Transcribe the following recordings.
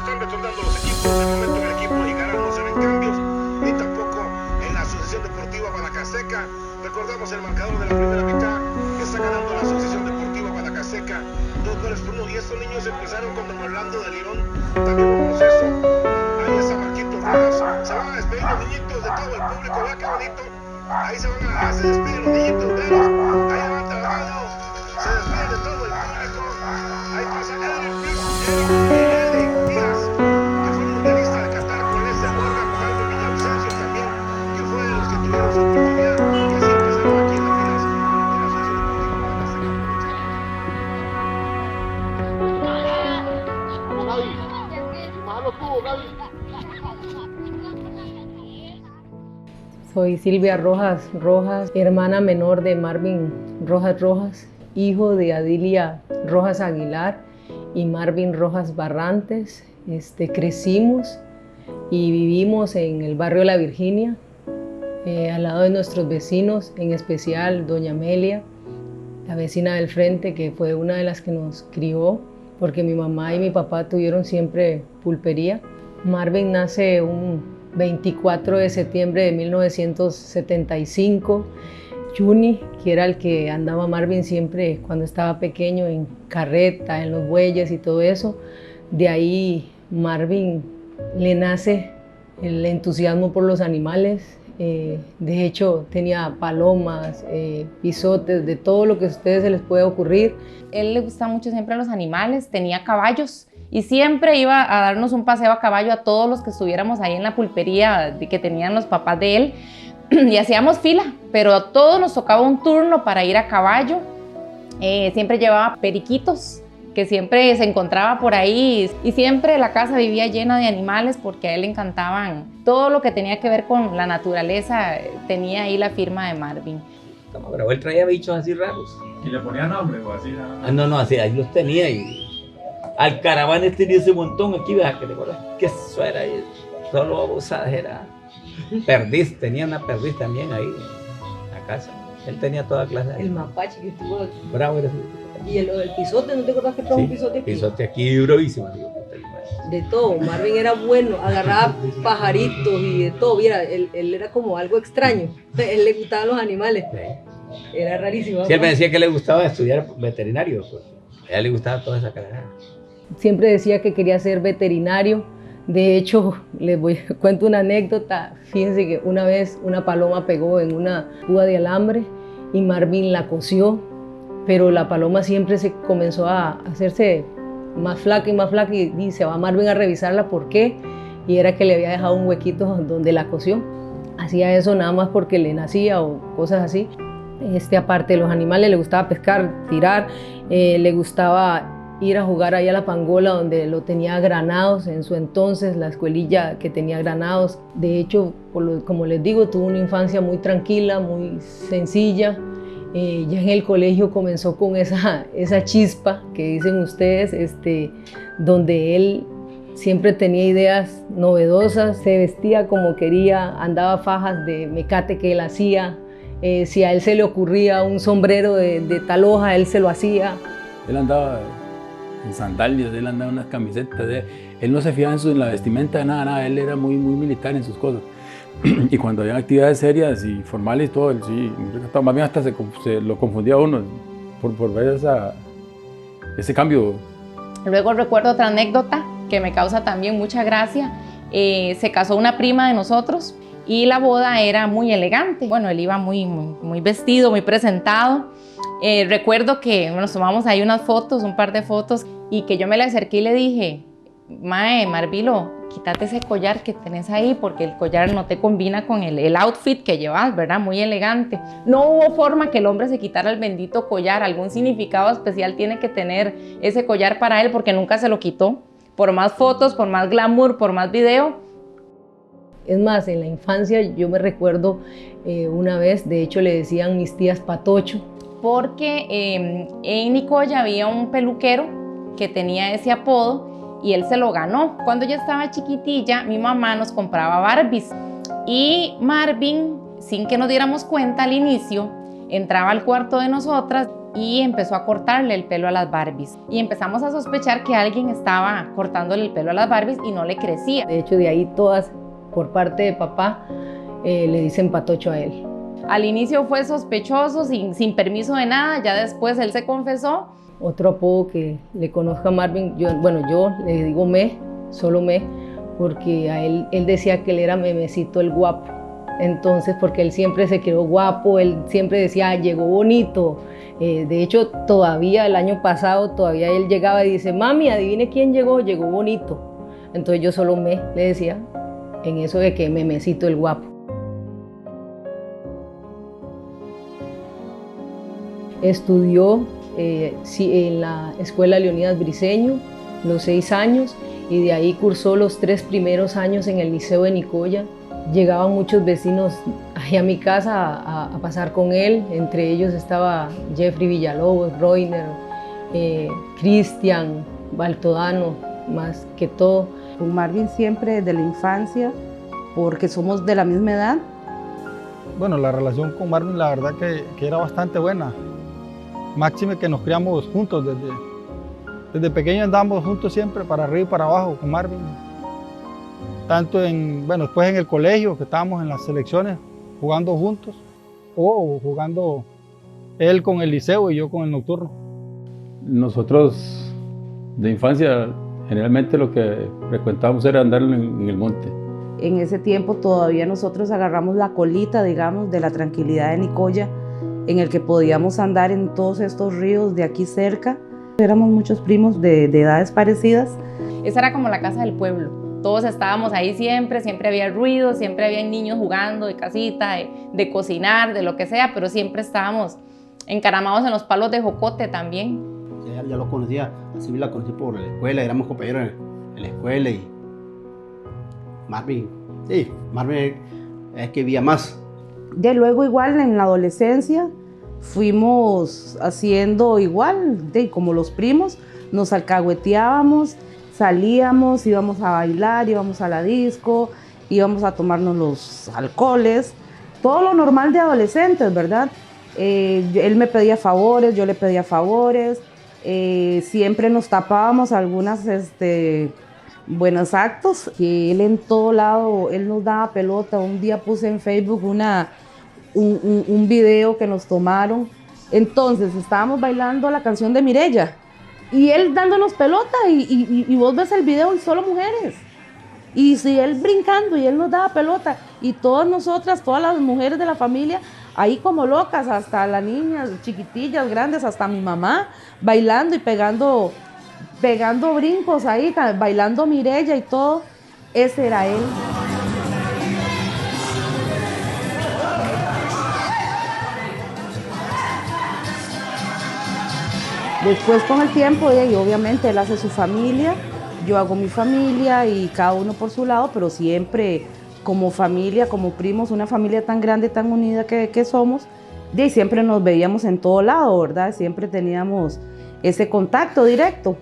están retornando los equipos. De momento el equipo Jicaral no se ven cambios, ni tampoco en la Asociación Deportiva Guanacasteca. Recordamos el marcador de la primera mitad, que está ganando la Asociación Deportiva Guanacasteca 2-1. Y estos niños empezaron con Don Orlando de León, también un proceso. Ahí está Marquito Rojas. Se van a despedir los niñitos de todo el público. Vea qué bonito. Ahí se despiden los niñitos de ellos. Ahí levanta la mano. Se despiden de todo el público. Ahí pasa Edwin Díaz, que fue mundialista de Qatar con Lester Morgan, con Aldo Villavicencio también, que fue de los que tuvieron su oportunidad, que así empezaron aquí en las filas de la Asociación Deportiva. Soy Silvia Rojas, hermana menor de Marvin Rojas, hijo de Adilia Rojas Aguilar y Marvin Rojas Barrantes. Crecimos y vivimos en el barrio La Virginia, al lado de nuestros vecinos, en especial doña Amelia, la vecina del frente, que fue una de las que nos crió, porque mi mamá y mi papá tuvieron siempre pulpería. Marvin nace un 24 de septiembre de 1975. Juni, que era el que andaba Marvin siempre cuando estaba pequeño en carreta, en los bueyes y todo eso, de ahí Marvin le nace el entusiasmo por los animales. De hecho, tenía palomas, pisotes, de todo lo que a ustedes se les puede ocurrir. Él le gustaba mucho siempre los animales, tenía caballos y siempre iba a darnos un paseo a caballo a todos los que estuviéramos ahí en la pulpería que tenían los papás de él. Y hacíamos fila, pero a todos nos tocaba un turno para ir a caballo. Siempre llevaba periquitos, que siempre se encontraba por ahí, y siempre la casa vivía llena de animales porque a él le encantaban todo lo que tenía que ver con la naturaleza. Tenía ahí la firma de Marvin. Pero él traía bichos así raros. ¿Y le ponía nombre o así nada más? No, así, ahí los tenía. Y al caravana tenía ese montón aquí, ¿verdad? Que le acuerdas que eso era ahí, solo babosadas era. Perdiz, tenía una perdiz también ahí en la casa. Él tenía toda clase. El mapache que estuvo. Bravo era ese. Y lo del pisote, ¿no te acuerdas que trajo un pisote aquí? Pisote aquí bravísimo. De todo, Marvin era bueno, agarraba pajaritos y de todo. Mira, él era como algo extraño. Él le gustaban los animales. Sí. Era rarísimo. Sí, él me decía que le gustaba estudiar veterinario. Pues. A él le gustaba toda esa carrera. Siempre decía que quería ser veterinario. De hecho, cuento una anécdota. Fíjense que una vez una paloma pegó en una púa de alambre y Marvin la cosió, pero la paloma siempre se comenzó a hacerse más flaca y se va Marvin a revisarla por qué, y era que le había dejado un huequito donde la cosió. Hacía eso nada más porque le nacía o cosas así. Aparte de los animales, le gustaba pescar, tirar, le gustaba ir a jugar ahí a la Pangola, donde lo tenía Granados en su entonces, la escuelilla que tenía Granados. De hecho, como les digo, tuvo una infancia muy tranquila, muy sencilla. Ya en el colegio comenzó con esa chispa que dicen ustedes, donde él siempre tenía ideas novedosas, se vestía como quería, andaba fajas de mecate que él hacía. Si a él se le ocurría un sombrero de tal hoja, él se lo hacía. Él andaba en sandalias, él andaba en unas camisetas, él no se fijaba en la vestimenta de nada, él era muy militar en sus cosas. Y cuando había actividades serias y formales y todo, él sí, más bien hasta se lo confundía a uno por ver ese cambio. Luego recuerdo otra anécdota que me causa también mucha gracia. Se casó una prima de nosotros y la boda era muy elegante. Bueno, él iba muy vestido, muy presentado. Recuerdo que nos tomamos ahí unas fotos, un par de fotos, y que yo me le acerqué y le dije: Mae, Marvilo, quítate ese collar que tenés ahí porque el collar no te combina con el outfit que llevas, ¿verdad? Muy elegante. No hubo forma que el hombre se quitara el bendito collar. Algún significado especial tiene que tener ese collar para él porque nunca se lo quitó. Por más fotos, por más glamour, por más video. Es más, en la infancia yo me recuerdo una vez, de hecho le decían mis tías Patocho. Porque en Nicoya había un peluquero que tenía ese apodo y él se lo ganó. Cuando yo estaba chiquitilla, mi mamá nos compraba Barbies y Marvin, sin que nos diéramos cuenta al inicio, entraba al cuarto de nosotras y empezó a cortarle el pelo a las Barbies. Y empezamos a sospechar que alguien estaba cortándole el pelo a las Barbies y no le crecía. De hecho, de ahí todas, por parte de papá, le dicen Patocho a él. Al inicio fue sospechoso, sin permiso de nada, ya después él se confesó. Otro apodo que le conozco a Marvin, yo le digo Me, solo Me, porque a él decía que él era Memecito el guapo. Entonces, porque él siempre se quedó guapo, él siempre decía, llegó bonito. De hecho, todavía el año pasado, todavía él llegaba y dice, mami, adivine quién llegó, llegó bonito. Entonces yo solo Me le decía, en eso de que Memecito el guapo. Estudió en la Escuela Leonidas Briceño los 6 años y de ahí cursó los 3 primeros años en el Liceo de Nicoya. Llegaban muchos vecinos ahí a mi casa a pasar con él, entre ellos estaba Jeffrey Villalobos, Roiner, Cristian, Baltodano, más que todo. Con Marvin siempre desde la infancia, porque somos de la misma edad. Bueno, la relación con Marvin la verdad que era bastante buena. Máxime que nos criamos juntos, desde pequeños andábamos juntos siempre, para arriba y para abajo con Marvin. Tanto después en el colegio, que estábamos en las selecciones jugando juntos, o jugando él con el liceo y yo con el nocturno. Nosotros de infancia generalmente lo que frecuentábamos era andar en el monte. En ese tiempo todavía nosotros agarramos la colita, digamos, de la tranquilidad de Nicoya, en el que podíamos andar en todos estos ríos de aquí cerca. Éramos muchos primos de edades parecidas. Esa era como la casa del pueblo. Todos estábamos ahí siempre había ruido, siempre había niños jugando de casita, de cocinar, de lo que sea, pero siempre estábamos encaramados en los palos de jocote también. Ya lo conocía, así la conocí por la escuela, éramos compañeros en la escuela y Marvin es que vivía más. De luego igual en la adolescencia fuimos haciendo igual, como los primos, nos alcahueteábamos, salíamos, íbamos a bailar, íbamos a la disco, íbamos a tomarnos los alcoholes, todo lo normal de adolescentes, ¿verdad? Él me pedía favores, yo le pedía favores, siempre nos tapábamos algunas buenos actos, que él en todo lado, él nos daba pelota. Un día puse en Facebook un video que nos tomaron, entonces estábamos bailando la canción de Mireya y él dándonos pelota y vos ves el video y solo mujeres, y si él brincando y él nos daba pelota y todas nosotras, todas las mujeres de la familia ahí como locas, hasta las niñas chiquitillas, grandes, hasta mi mamá bailando y pegando brincos ahí, bailando Mireya y todo. Ese era él. Después con el tiempo, y obviamente él hace su familia, yo hago mi familia y cada uno por su lado, pero siempre como familia, como primos, una familia tan grande, tan unida que somos, y siempre nos veíamos en todo lado, ¿verdad? Siempre teníamos ese contacto directo.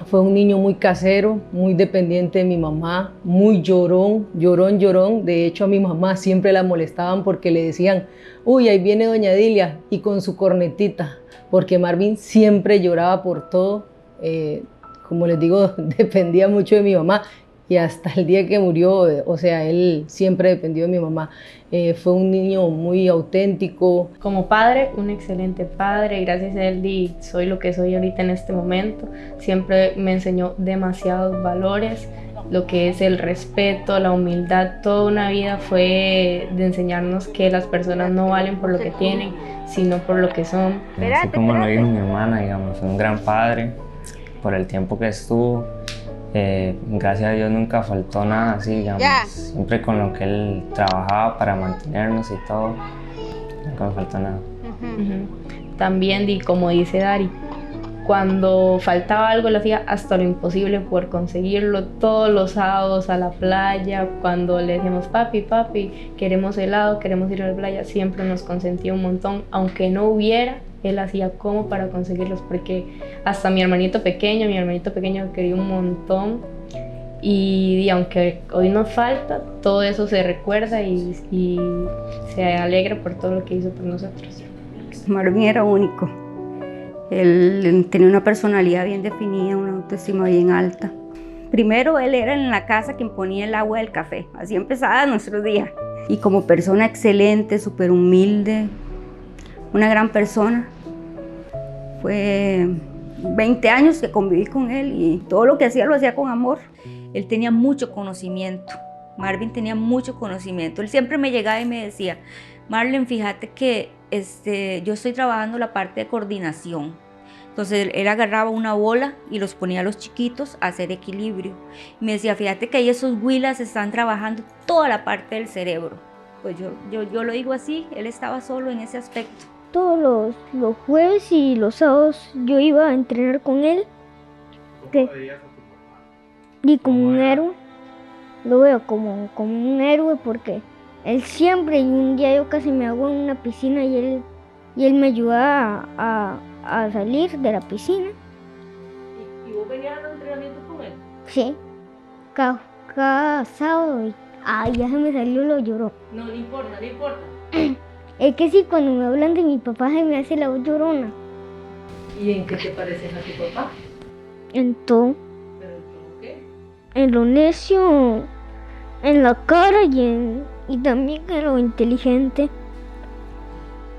Fue un niño muy casero, muy dependiente de mi mamá, muy llorón. De hecho, a mi mamá siempre la molestaban porque le decían, uy, ahí viene doña Dilia, y con su cornetita, porque Marvin siempre lloraba por todo. Como les digo, dependía mucho de mi mamá. Y hasta el día que murió, él siempre dependió de mi mamá. Fue un niño muy auténtico. Como padre, un excelente padre. Gracias a él soy lo que soy ahorita en este momento. Siempre me enseñó demasiados valores, lo que es el respeto, la humildad. Toda una vida fue de enseñarnos que las personas no valen por lo que tienen, sino por lo que son. Así como lo dijo mi hermana, digamos, un gran padre por el tiempo que estuvo. Gracias a Dios nunca faltó nada así, digamos, siempre con lo que él trabajaba para mantenernos y todo, nunca me faltó nada. También, como dice Dari, cuando faltaba algo, lo hacía hasta lo imposible por conseguirlo. Todos los sábados a la playa, cuando le decíamos papi, queremos helado, queremos ir a la playa, siempre nos consentía un montón, aunque no hubiera. Él hacía como para conseguirlos, porque hasta mi hermanito pequeño quería un montón, y aunque hoy nos falta, todo eso se recuerda y se alegra por todo lo que hizo por nosotros. Marvin era único. Él tenía una personalidad bien definida, una autoestima bien alta. Primero, él era en la casa quien ponía el agua del café. Así empezaba nuestro día. Y como persona excelente, súper humilde, una gran persona. Fue 20 años que conviví con él y todo lo que hacía lo hacía con amor. Él tenía mucho conocimiento. Marvin tenía mucho conocimiento. Él siempre me llegaba y me decía, Marlene, fíjate que yo estoy trabajando la parte de coordinación. Entonces él agarraba una bola y los ponía a los chiquitos a hacer equilibrio. Y me decía, fíjate que ahí esos huilas están trabajando toda la parte del cerebro. Pues yo lo digo así, él estaba solo en ese aspecto. Todos los jueves y los sábados yo iba a entrenar con él. ¿Cómo veías a tu papá? Y como un héroe, lo veo como un héroe porque él siempre, y un día yo casi me hago en una piscina y él me ayudaba a salir de la piscina. ¿Y vos venías a los entrenamientos con él? Sí, cada sábado. Ya se me salió lo lloró. No importa, no importa. Es que sí, cuando me hablan de mi papá se me hace la voz llorona. ¿Y en qué te pareces a tu papá? En todo. ¿Pero en todo qué? En lo necio, en la cara y también en lo inteligente.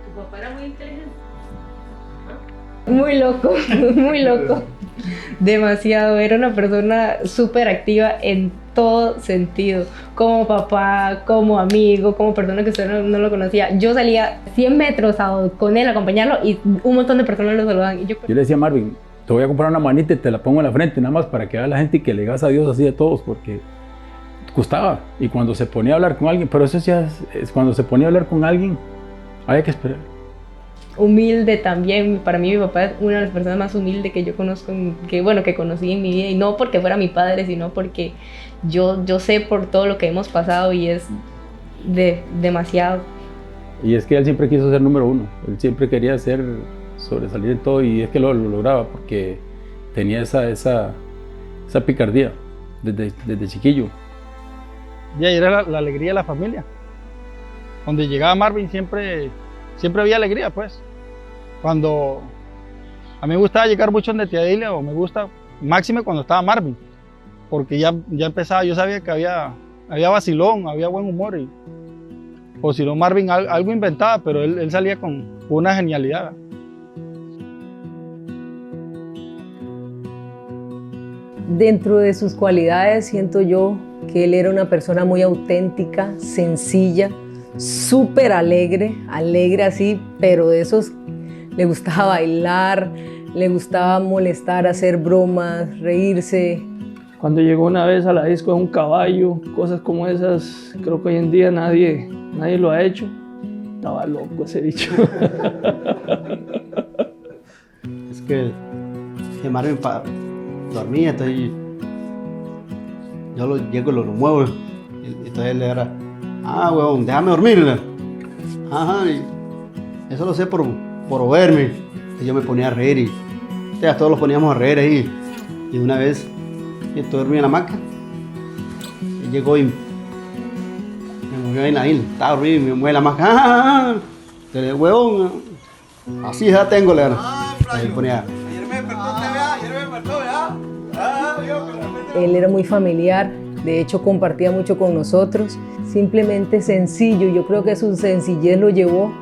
¿Tu papá era muy inteligente? Muy loco, muy loco. Demasiado, era una persona súper activa en todo sentido, como papá, como amigo, como persona que usted no lo conocía. Yo salía 100 metros con él a acompañarlo y un montón de personas lo saludaban. Yo le decía a Marvin, te voy a comprar una manita y te la pongo en la frente, nada más para que vea la gente y que le digas adiós así de todos, porque gustaba. Y cuando se ponía a hablar con alguien, pero eso ya es cuando se ponía a hablar con alguien, había que esperar. Humilde también, para mí mi papá es una de las personas más humildes que yo conozco, que conocí en mi vida, y no porque fuera mi padre, sino porque yo sé por todo lo que hemos pasado y es demasiado. Y es que él siempre quiso ser número uno, él siempre quería sobresalir en todo y es que lo lograba porque tenía esa picardía desde chiquillo. Y ahí era la alegría de la familia. Donde llegaba Marvin siempre había alegría, pues. Cuando a mí me gustaba llegar mucho donde tía Dilia, o me gusta máxime cuando estaba Marvin, porque ya empezaba, yo sabía que había vacilón, había buen humor, o si no Marvin algo inventaba, pero él salía con una genialidad. Dentro de sus cualidades siento yo que él era una persona muy auténtica, sencilla, súper alegre así, pero de esos le gustaba bailar, le gustaba molestar, hacer bromas, reírse. Cuando llegó una vez a la disco de un caballo, cosas como esas, creo que hoy en día nadie lo ha hecho. Estaba loco ese bicho. Es que Marvin dormía, entonces yo llego y lo muevo, entonces él era, huevón, déjame dormir. Ajá, y eso lo sé por verme. Entonces yo me ponía a reír y todos los poníamos a reír ahí. Y una vez yo dormía en la hamaca, y llegó y me movió ahí, estaba dormido y me mueve la hamaca. Entonces, huevón, así ya tengo, le ahí ponía. Él era muy familiar, de hecho compartía mucho con nosotros, simplemente sencillo. Yo creo que su sencillez lo llevó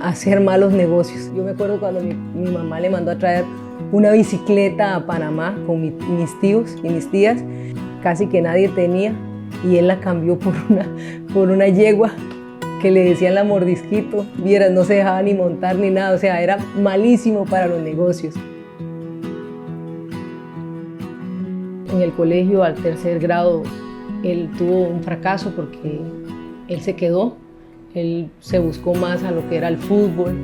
a hacer malos negocios. Yo me acuerdo cuando mi mamá le mandó a traer una bicicleta a Panamá con mis tíos y mis tías, casi que nadie tenía, y él la cambió por una yegua que le decían la mordisquito. Vieras, no se dejaba ni montar ni nada, o sea, era malísimo para los negocios. En el colegio, al tercer grado, él tuvo un fracaso porque él se quedó, él se buscó más a lo que era el fútbol,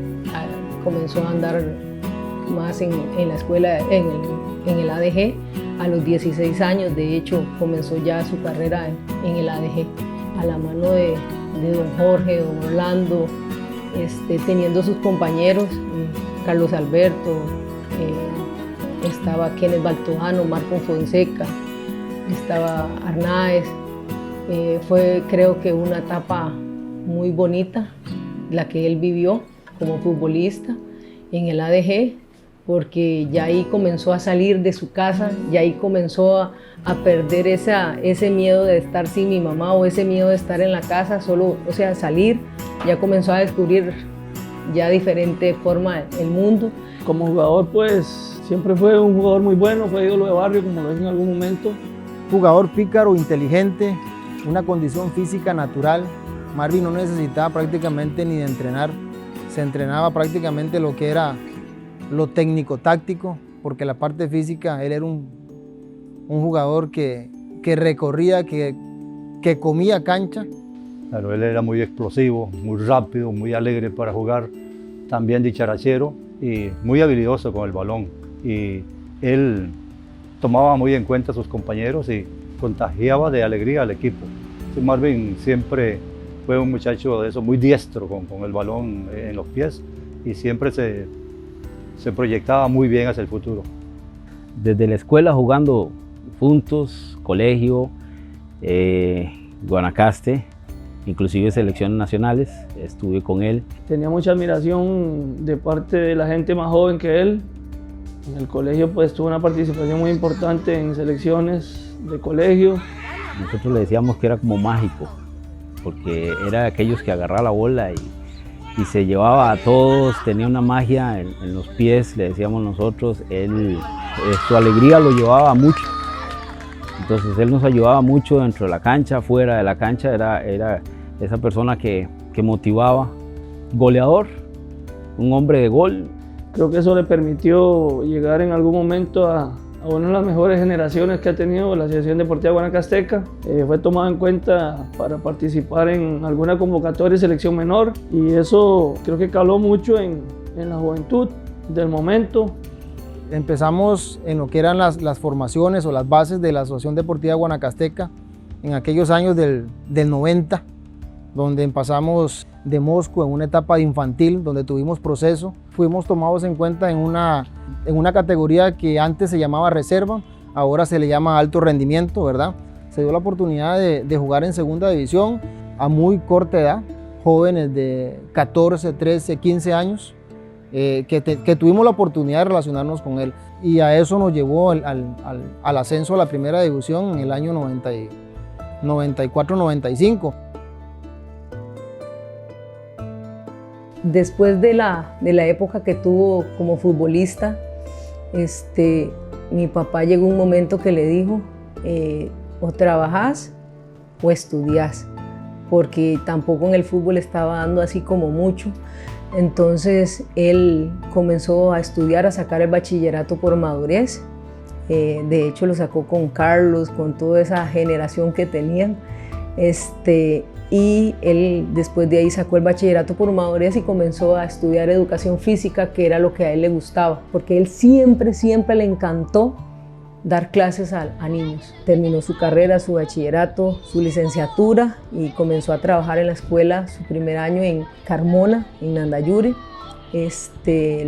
comenzó a andar más en la escuela, en el ADG. A los 16 años, de hecho, comenzó ya su carrera en el ADG, a la mano de don Jorge, don Orlando, teniendo sus compañeros, Carlos Alberto, estaba Kenneth Baltojano, Marco Fonseca, estaba Arnaez. Fue, creo que, una etapa muy bonita la que él vivió como futbolista en el ADG, porque ya ahí comenzó a salir de su casa, ya ahí comenzó a perder ese miedo de estar sin mi mamá o ese miedo de estar en la casa, solo, o sea, salir, ya comenzó a descubrir ya diferente forma el mundo. Como jugador, pues siempre fue un jugador muy bueno, fue ídolo de barrio, como lo dije en algún momento. Jugador pícaro, inteligente, una condición física natural. Marvin no necesitaba prácticamente ni de entrenar, se entrenaba prácticamente lo que era lo técnico-táctico, porque la parte física, él era un jugador que recorría, que comía cancha. Claro, él era muy explosivo, muy rápido, muy alegre para jugar, también dicharachero y muy habilidoso con el balón. Y él tomaba muy en cuenta a sus compañeros y contagiaba de alegría al equipo. Marvin siempre fue un muchacho de eso, muy diestro con el balón en los pies y siempre se proyectaba muy bien hacia el futuro. Desde la escuela jugando juntos, colegio, Guanacaste, inclusive selecciones nacionales, estuve con él. Tenía mucha admiración de parte de la gente más joven que él. En el colegio pues tuvo una participación muy importante en selecciones de colegio. Nosotros le decíamos que era como mágico, porque era de aquellos que agarraba la bola y se llevaba a todos, tenía una magia en los pies, le decíamos nosotros. Él, su alegría lo llevaba mucho. Entonces él nos ayudaba mucho dentro de la cancha, fuera de la cancha, era esa persona que motivaba. Goleador, un hombre de gol. Creo que eso le permitió llegar en algún momento a una de las mejores generaciones que ha tenido la Asociación Deportiva Guanacasteca. Fue tomado en cuenta para participar en alguna convocatoria de selección menor y eso creo que caló mucho en la juventud del momento. Empezamos en lo que eran las formaciones o las bases de la Asociación Deportiva Guanacasteca en aquellos años del 90, donde pasamos de Mosco en una etapa de infantil, donde tuvimos proceso. Fuimos tomados en cuenta en una categoría que antes se llamaba reserva, ahora se le llama alto rendimiento, ¿verdad? Se dio la oportunidad de jugar en segunda división a muy corta edad, jóvenes de 14, 13, 15 años, que tuvimos la oportunidad de relacionarnos con él. Y a eso nos llevó al ascenso a la primera división en el año 94-95. Después de la época que tuvo como futbolista, mi papá llegó un momento que le dijo, o trabajás o estudiás, porque tampoco en el fútbol estaba dando así como mucho. Entonces él comenzó a estudiar, a sacar el bachillerato por madurez. De hecho lo sacó con Carlos, con toda esa generación que tenían. Y él después de ahí sacó el bachillerato por madurez y comenzó a estudiar educación física, que era lo que a él le gustaba, porque él siempre le encantó dar clases a niños. Terminó su carrera, su bachillerato, su licenciatura y comenzó a trabajar en la escuela su primer año en Carmona, en Nandayure.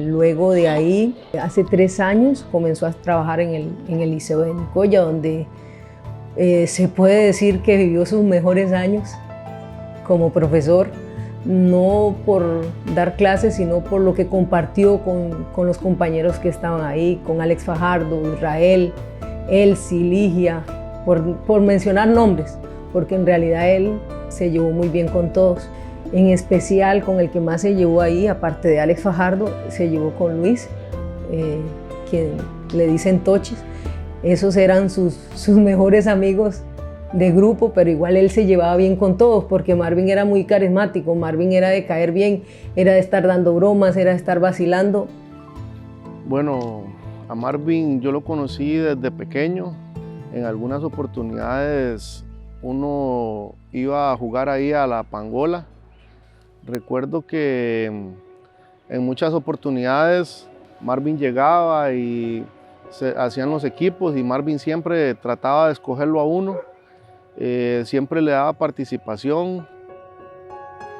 Luego de ahí, hace 3 años, comenzó a trabajar en el Liceo de Nicoya, donde se puede decir que vivió sus mejores años como profesor, no por dar clases, sino por lo que compartió con los compañeros que estaban ahí, con Alex Fajardo, Israel, Elsie, Ligia, por mencionar nombres, porque en realidad él se llevó muy bien con todos. En especial con el que más se llevó ahí, aparte de Alex Fajardo, se llevó con Luis, quien le dicen Toches. Esos eran sus mejores amigos de grupo, pero igual él se llevaba bien con todos, porque Marvin era muy carismático, Marvin era de caer bien, era de estar dando bromas, era de estar vacilando. Bueno, a Marvin yo lo conocí desde pequeño. En algunas oportunidades uno iba a jugar ahí a la Pangola. Recuerdo que en muchas oportunidades Marvin llegaba y se hacían los equipos y Marvin siempre trataba de escogerlo a uno. Siempre le daba participación,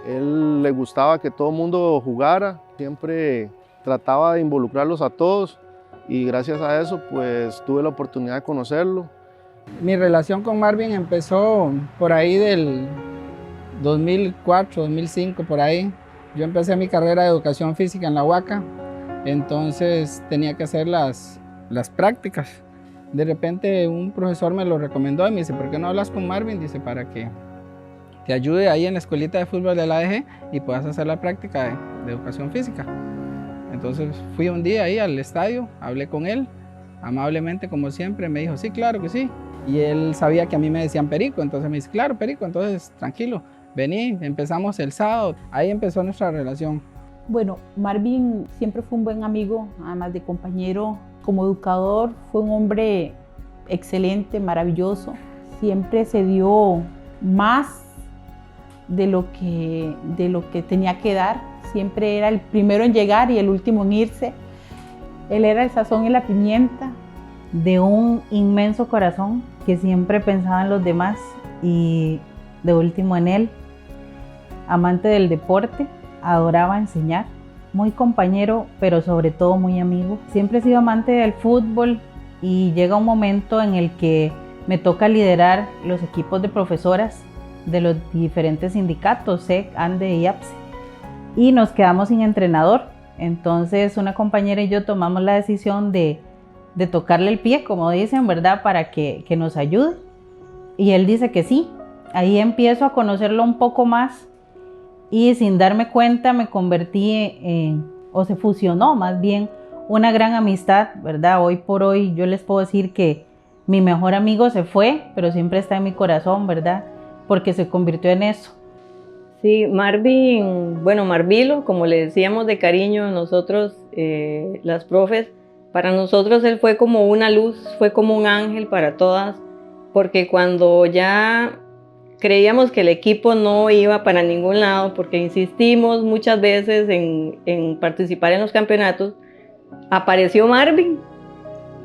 él le gustaba que todo el mundo jugara, siempre trataba de involucrarlos a todos y gracias a eso pues tuve la oportunidad de conocerlo. Mi relación con Marvin empezó por ahí del 2004, 2005, por ahí. Yo empecé mi carrera de educación física en la UACA, entonces tenía que hacer las prácticas. De repente un profesor me lo recomendó y me dice, ¿por qué no hablas con Marvin? Dice, para que te ayude ahí en la escuelita de fútbol de la ADG y puedas hacer la práctica de educación física. Entonces fui un día ahí al estadio, hablé con él, amablemente como siempre, me dijo, sí, claro que sí. Y él sabía que a mí me decían Perico, entonces me dice, claro, Perico, entonces tranquilo, vení, empezamos el sábado, ahí empezó nuestra relación. Bueno, Marvin siempre fue un buen amigo, además de compañero. Como educador fue un hombre excelente, maravilloso. Siempre se dio más de lo que tenía que dar. Siempre era el primero en llegar y el último en irse. Él era el sazón y la pimienta. De un inmenso corazón que siempre pensaba en los demás y de último en él. Amante del deporte, adoraba enseñar. Muy compañero, pero sobre todo muy amigo. Siempre he sido amante del fútbol y llega un momento en el que me toca liderar los equipos de profesoras de los diferentes sindicatos, SEC, ANDE y APSE. Y nos quedamos sin entrenador. Entonces una compañera y yo tomamos la decisión de tocarle el pie, como dicen, ¿verdad? Para que nos ayude. Y él dice que sí. Ahí empiezo a conocerlo un poco más. Y sin darme cuenta me convertí o se fusionó más bien, una gran amistad, ¿verdad? Hoy por hoy yo les puedo decir que mi mejor amigo se fue, pero siempre está en mi corazón, ¿verdad? Porque se convirtió en eso. Sí, Marvin, bueno, Marvilo, como le decíamos de cariño nosotros, las profes, para nosotros él fue como una luz, fue como un ángel para todas, porque cuando ya creíamos que el equipo no iba para ningún lado, porque insistimos muchas veces en participar en los campeonatos, apareció Marvin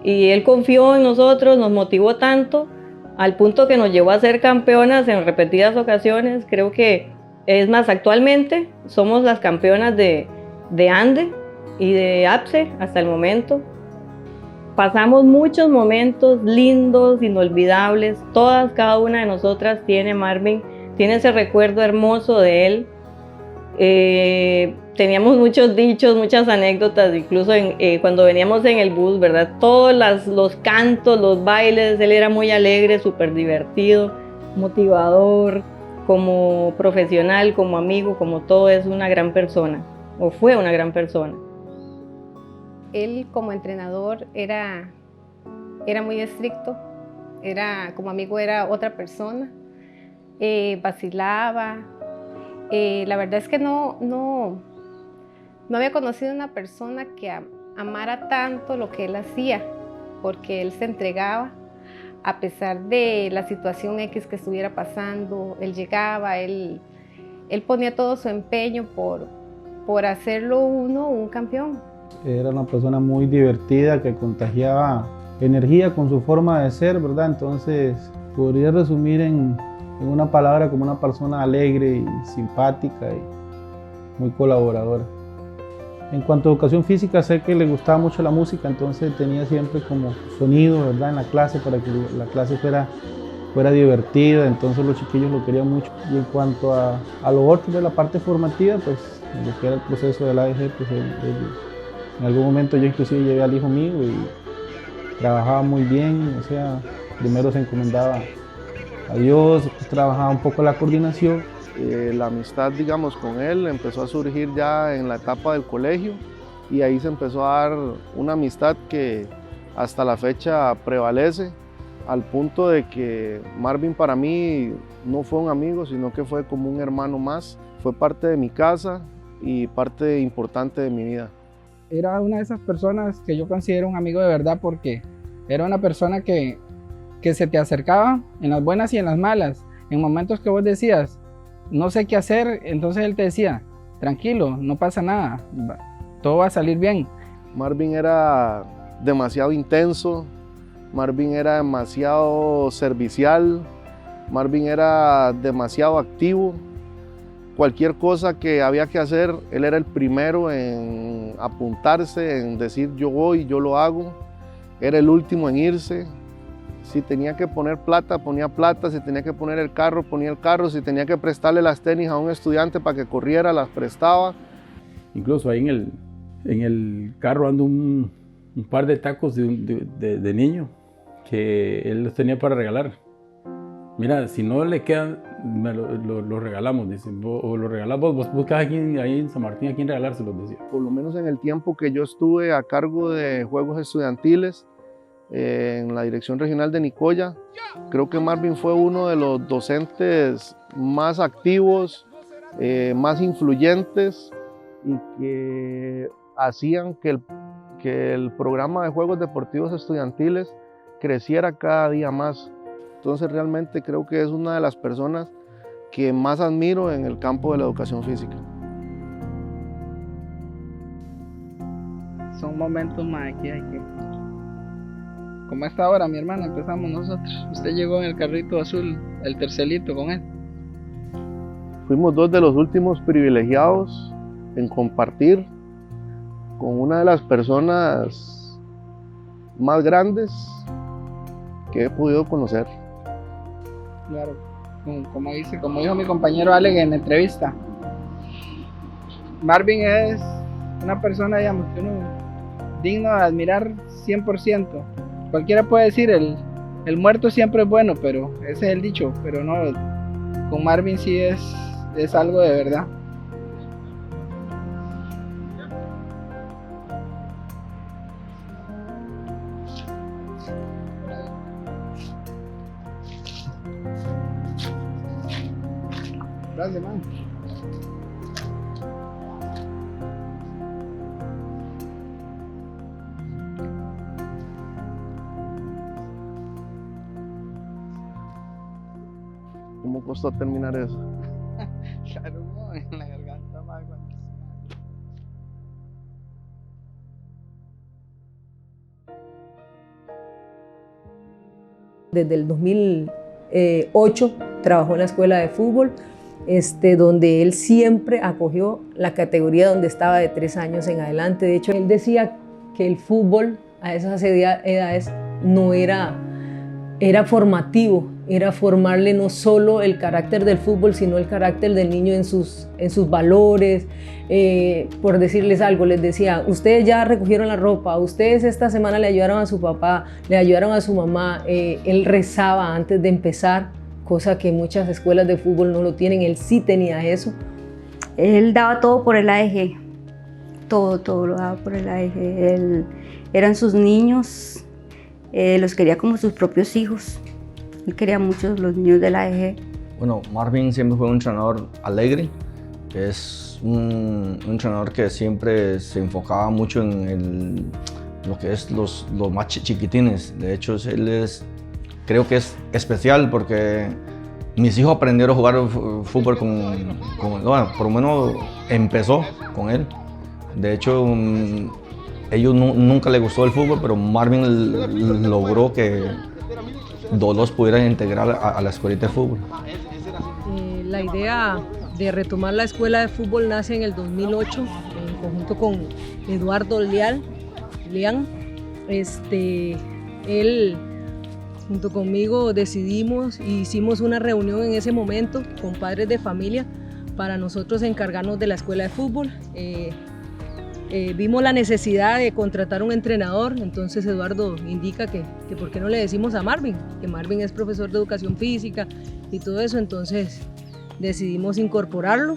y él confió en nosotros, nos motivó tanto, al punto que nos llevó a ser campeonas en repetidas ocasiones. Creo que, es más, actualmente somos las campeonas de ANDE y de APSE hasta el momento. Pasamos muchos momentos lindos, inolvidables. Cada una de nosotras tiene Marvin, tiene ese recuerdo hermoso de él. Teníamos muchos dichos, muchas anécdotas, incluso cuando veníamos en el bus, ¿verdad? Todos los cantos, los bailes, él era muy alegre, súper divertido, motivador, como profesional, como amigo, como todo, es una gran persona, o fue una gran persona. Él como entrenador era muy estricto, como amigo era otra persona, vacilaba. La verdad es que no había conocido una persona que amara tanto lo que él hacía, porque él se entregaba a pesar de la situación X que estuviera pasando. Él llegaba, él ponía todo su empeño por hacerlo un campeón. Era una persona muy divertida que contagiaba energía con su forma de ser, ¿verdad? Entonces podría resumir en una palabra como una persona alegre y simpática y muy colaboradora. En cuanto a educación física, sé que le gustaba mucho la música, entonces tenía siempre como sonido, ¿verdad? En la clase para que la clase fuera divertida, entonces los chiquillos lo querían mucho. Y en cuanto a lo otro de la parte formativa, pues lo que era el proceso de la ADG, pues en algún momento yo inclusive llevé al hijo mío y trabajaba muy bien, o sea, primero se encomendaba a Dios, después trabajaba un poco la coordinación. La amistad, digamos, con él empezó a surgir ya en la etapa del colegio y ahí se empezó a dar una amistad que hasta la fecha prevalece, al punto de que Marvin para mí no fue un amigo, sino que fue como un hermano más, fue parte de mi casa y parte importante de mi vida. Era una de esas personas que yo considero un amigo de verdad, porque era una persona que se te acercaba en las buenas y en las malas. En momentos que vos decías, no sé qué hacer, entonces él te decía, tranquilo, no pasa nada, todo va a salir bien. Marvin era demasiado intenso, Marvin era demasiado servicial, Marvin era demasiado activo. Cualquier cosa que había que hacer, él era el primero en apuntarse, en decir yo voy, yo lo hago. Era el último en irse. Si tenía que poner plata, ponía plata. Si tenía que poner el carro, ponía el carro. Si tenía que prestarle las tenis a un estudiante para que corriera, las prestaba. Incluso ahí en el carro ando un par de tacos de niño que él los tenía para regalar. Mira, si no le quedan, lo regalamos, dice, o lo regalamos, vos buscas aquí ahí en San Martín a quién regalárselos, decía. Por lo menos en el tiempo que yo estuve a cargo de Juegos Estudiantiles en la Dirección Regional de Nicoya, creo que Marvin fue uno de los docentes más activos, más influyentes y que hacían que el programa de Juegos Deportivos Estudiantiles creciera cada día más. Entonces realmente creo que es una de las personas que más admiro en el campo de la educación física. Son momentos más que hay que... Como a esta hora, mi hermana, empezamos nosotros. Usted llegó en el carrito azul, el tercelito con él. Fuimos dos de los últimos privilegiados en compartir con una de las personas más grandes que he podido conocer. Claro, como dijo mi compañero Alex en la entrevista, Marvin es una persona, digamos, que uno digno de admirar 100%. Cualquiera puede decir, el muerto siempre es bueno, pero ese es el dicho, pero no, con Marvin sí es algo de verdad. Gracias, man. ¿Cómo costó terminar eso? Claro, en la garganta más cuando... Desde el 2008 trabajó en la escuela de fútbol, donde él siempre acogió la categoría donde estaba de 3 años en adelante. De hecho, él decía que el fútbol a esas edades no era formativo, era formarle no solo el carácter del fútbol, sino el carácter del niño en sus valores. Por decirles algo, les decía, ustedes ya recogieron la ropa, ustedes esta semana le ayudaron a su papá, le ayudaron a su mamá, él rezaba antes de empezar, cosa que muchas escuelas de fútbol no lo tienen, él sí tenía eso. Él daba todo por el AEG, todo lo daba por el AEG. Eran sus niños, los quería como sus propios hijos. Él quería mucho los niños de la AEG. Bueno, Marvin siempre fue un entrenador alegre. Es un entrenador que siempre se enfocaba mucho en lo que es los más chiquitines. De hecho, creo que es especial porque mis hijos aprendieron a jugar fútbol bueno, por lo menos empezó con él. De hecho, ellos nunca les gustó el fútbol, pero Marvin logró que los pudieran integrar a la escuelita de fútbol. La idea de retomar la escuela de fútbol nace en el 2008 en conjunto con Eduardo Leán. Él junto conmigo decidimos y hicimos una reunión en ese momento con padres de familia para nosotros encargarnos de la escuela de fútbol. Vimos la necesidad de contratar un entrenador, entonces Eduardo indica que por qué no le decimos a Marvin, que Marvin es profesor de educación física y todo eso, entonces decidimos incorporarlo.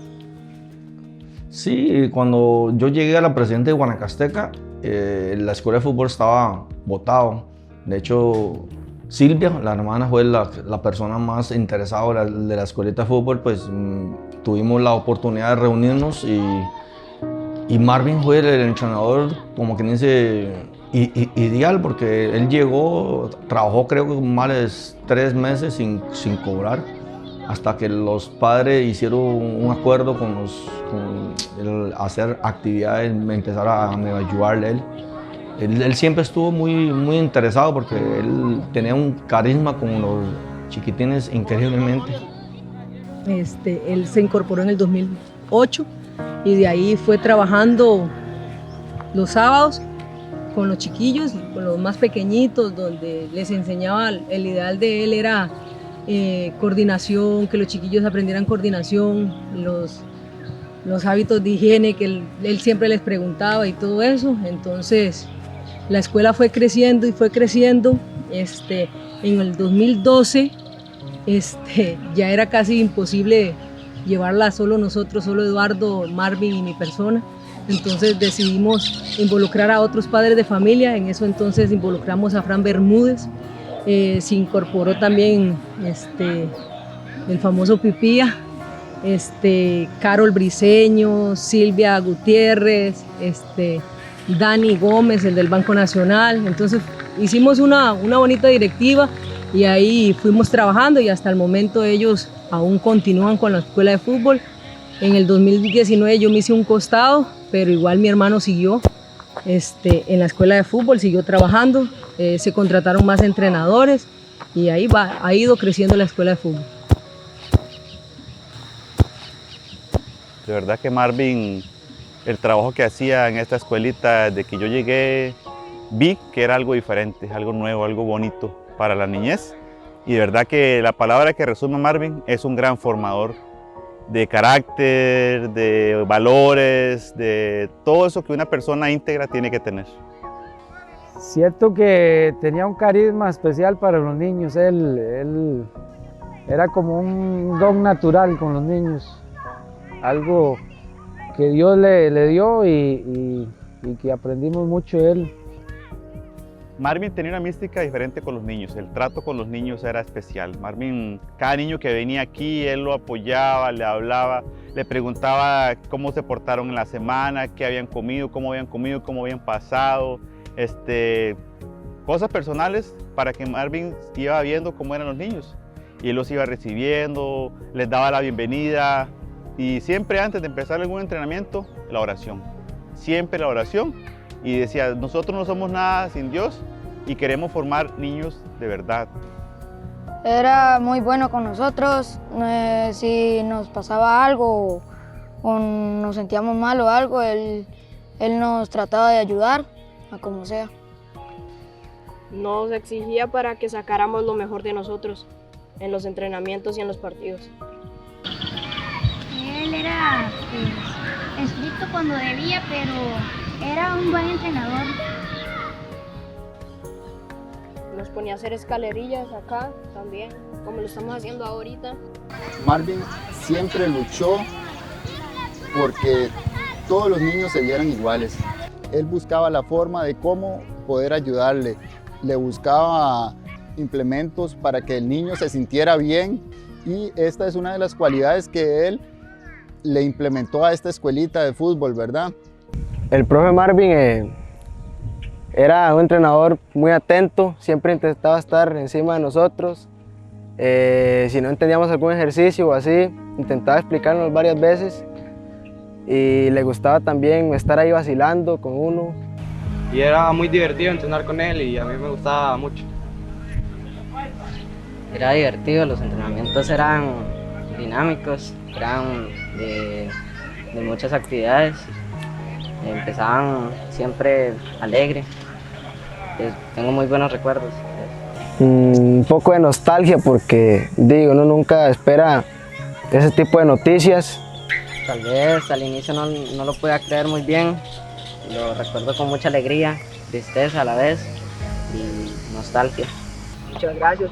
Sí, cuando yo llegué a la presidenta de Guanacasteca, la escuela de fútbol estaba botada. De hecho, Silvia, la hermana, fue la persona más interesada de la escuelita de fútbol, pues tuvimos la oportunidad de reunirnos y Marvin fue el entrenador, como que dice, ideal, porque él llegó, trabajó creo que más de 3 meses sin cobrar, hasta que los padres hicieron un acuerdo con hacer actividades, empezar a ayudarle a él. Él siempre estuvo muy interesado porque él tenía un carisma con los chiquitines increíblemente. Él se incorporó en el 2008 y de ahí fue trabajando los sábados con los chiquillos, con los más pequeñitos, donde les enseñaba, el ideal de él era coordinación, que los chiquillos aprendieran coordinación, los hábitos de higiene que él siempre les preguntaba y todo eso. Entonces la escuela fue creciendo y fue creciendo. En el 2012 ya era casi imposible llevarla solo nosotros, solo Eduardo, Marvin y mi persona. Entonces decidimos involucrar a otros padres de familia. En eso entonces involucramos a Fran Bermúdez. Se incorporó también el famoso Pipía, Carol Briceño, Silvia Gutiérrez, Dani Gómez, el del Banco Nacional. Entonces hicimos una bonita directiva y ahí fuimos trabajando y hasta el momento ellos aún continúan con la escuela de fútbol. En el 2019 yo me hice un costado, pero igual mi hermano siguió en la escuela de fútbol, siguió trabajando, se contrataron más entrenadores y ahí ha ido creciendo la escuela de fútbol. De verdad que Marvin, el trabajo que hacía en esta escuelita, desde que yo llegué, vi que era algo diferente, algo nuevo, algo bonito para la niñez. Y de verdad que la palabra que resume a Marvin es un gran formador de carácter, de valores, de todo eso que una persona íntegra tiene que tener. Siento que tenía un carisma especial para los niños. Él era como un don natural con los niños. Algo que Dios le dio y que aprendimos mucho de él. Marvin tenía una mística diferente con los niños, el trato con los niños era especial. Marvin, cada niño que venía aquí, él lo apoyaba, le hablaba, le preguntaba cómo se portaron en la semana, qué habían comido, cómo habían pasado, cosas personales para que Marvin iba viendo cómo eran los niños. Y él los iba recibiendo, les daba la bienvenida y siempre antes de empezar algún entrenamiento, la oración. Siempre la oración. Y decía, nosotros no somos nada sin Dios y queremos formar niños de verdad. Era muy bueno con nosotros, si nos pasaba algo o nos sentíamos mal o algo, él nos trataba de ayudar a como sea. Nos exigía para que sacáramos lo mejor de nosotros en los entrenamientos y en los partidos. Él era estricto cuando debía, pero era un buen entrenador. Nos ponía a hacer escalerillas acá también, como lo estamos haciendo ahorita. Marvin siempre luchó porque todos los niños se vieran iguales. Él buscaba la forma de cómo poder ayudarle. Le buscaba implementos para que el niño se sintiera bien y esta es una de las cualidades que él le implementó a esta escuelita de fútbol, ¿verdad? El profe Marvin era un entrenador muy atento, siempre intentaba estar encima de nosotros. Si no entendíamos algún ejercicio o así, intentaba explicarnos varias veces. Y le gustaba también estar ahí vacilando con uno. Y era muy divertido entrenar con él y a mí me gustaba mucho. Era divertido, los entrenamientos eran dinámicos, eran de muchas actividades. Empezaban siempre alegre. Tengo muy buenos recuerdos. Un poco de nostalgia porque uno nunca espera ese tipo de noticias. Tal vez al inicio no lo podía creer muy bien. Lo recuerdo con mucha alegría, tristeza a la vez y nostalgia. Muchas gracias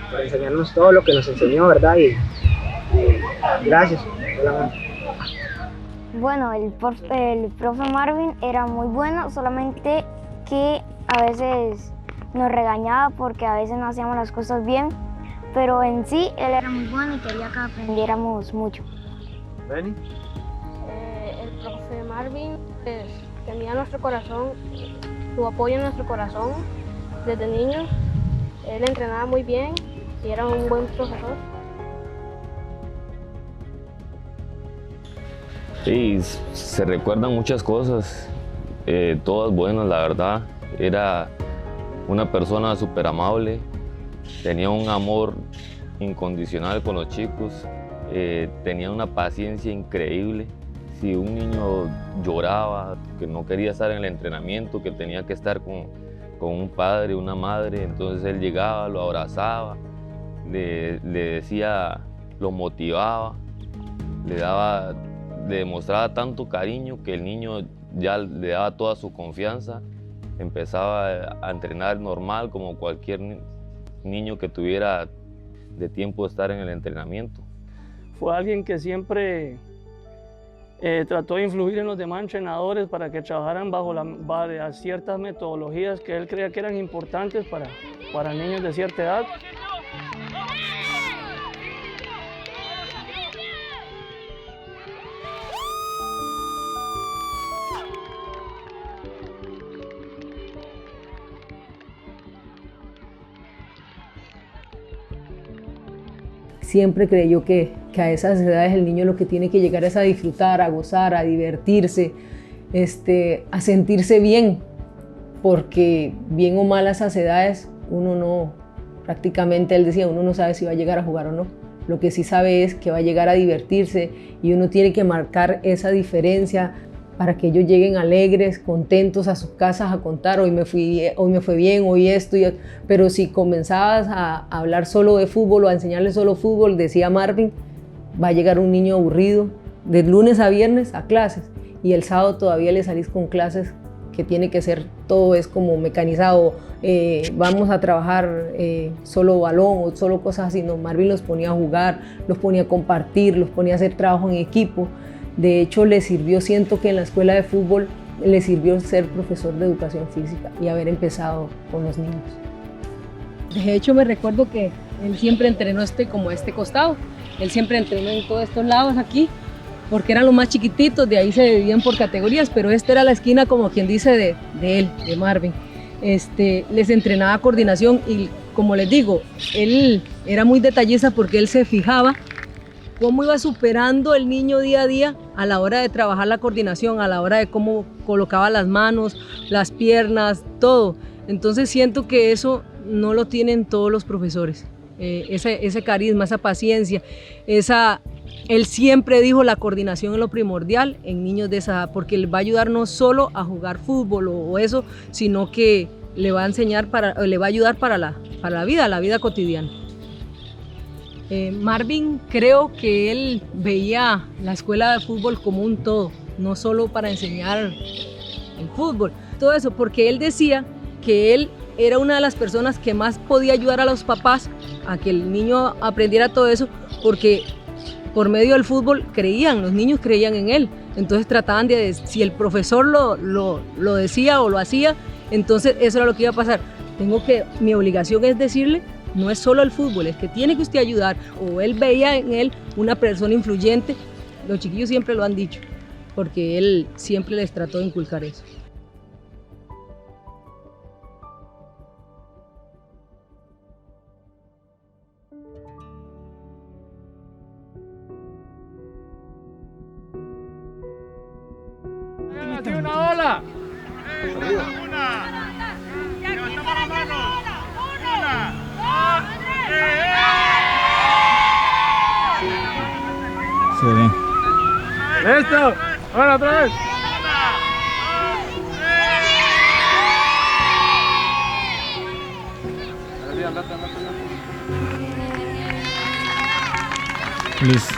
por enseñarnos todo lo que nos enseñó, ¿verdad? Y gracias. Bueno, el profe Marvin era muy bueno, solamente que a veces nos regañaba porque a veces no hacíamos las cosas bien, pero en sí él era muy bueno y quería que aprendiéramos mucho. ¿Benny? El profe Marvin tenía nuestro corazón, su apoyo en nuestro corazón desde niños. Él entrenaba muy bien y era un buen profesor. Sí, se recuerdan muchas cosas, todas buenas, la verdad. Era una persona súper amable, tenía un amor incondicional con los chicos, tenía una paciencia increíble. si un niño lloraba, que no quería estar en el entrenamiento, que tenía que estar con un padre, una madre, entonces él llegaba, lo abrazaba, le decía, lo motivaba, le demostraba tanto cariño que el niño ya le daba toda su confianza, empezaba a entrenar normal como cualquier niño que tuviera de tiempo de estar en el entrenamiento. Fue alguien que siempre trató de influir en los demás entrenadores para que trabajaran bajo ciertas metodologías que él creía que eran importantes para niños de cierta edad. Siempre creyó que a esas edades el niño lo que tiene que llegar es a disfrutar, a gozar, a divertirse, a sentirse bien, porque bien o mal a esas edades uno no, prácticamente él decía, uno no sabe si va a llegar a jugar o no. Lo que sí sabe es que va a llegar a divertirse y uno tiene que marcar esa diferencia para que ellos lleguen alegres, contentos a sus casas a contar, hoy me fue bien, hoy esto, pero si comenzabas a hablar solo de fútbol o a enseñarles solo fútbol, decía Marvin, va a llegar un niño aburrido, de lunes a viernes a clases, y el sábado todavía le salís con clases que tiene que ser, todo es como mecanizado, vamos a trabajar solo balón o solo cosas así, no, Marvin los ponía a jugar, los ponía a compartir, los ponía a hacer trabajo en equipo. De hecho, le sirvió, siento que en la escuela de fútbol, le sirvió ser profesor de educación física y haber empezado con los niños. De hecho, me recuerdo que él siempre entrenó como este costado, él siempre entrenó en todos estos lados aquí, porque eran los más chiquititos, de ahí se dividían por categorías, pero esta era la esquina, como quien dice, de él, de Marvin. Les entrenaba coordinación y, como les digo, él era muy detallista porque él se fijaba cómo iba superando el niño día a día a la hora de trabajar la coordinación, a la hora de cómo colocaba las manos, las piernas, todo. Entonces siento que eso no lo tienen todos los profesores, ese carisma, esa paciencia, él siempre dijo la coordinación es lo primordial en niños de esa edad, porque les va a ayudar no solo a jugar fútbol o eso, sino que le va a enseñar, le va a ayudar para la vida cotidiana. Marvin, creo que él veía la escuela de fútbol como un todo, no solo para enseñar el fútbol, todo eso, porque él decía que él era una de las personas que más podía ayudar a los papás a que el niño aprendiera todo eso, porque por medio del fútbol los niños creían en él, entonces trataban de, si el profesor lo decía o lo hacía, entonces eso era lo que iba a pasar. Mi obligación es decirle, no es solo el fútbol, es que tiene que usted ayudar, o él veía en él una persona influyente, los chiquillos siempre lo han dicho, porque él siempre les trató de inculcar eso. ¡Una ola! ¡Levantamos la mano! ¡Una! Sí. ¡Listo! ¡Ahora otra vez! Listo.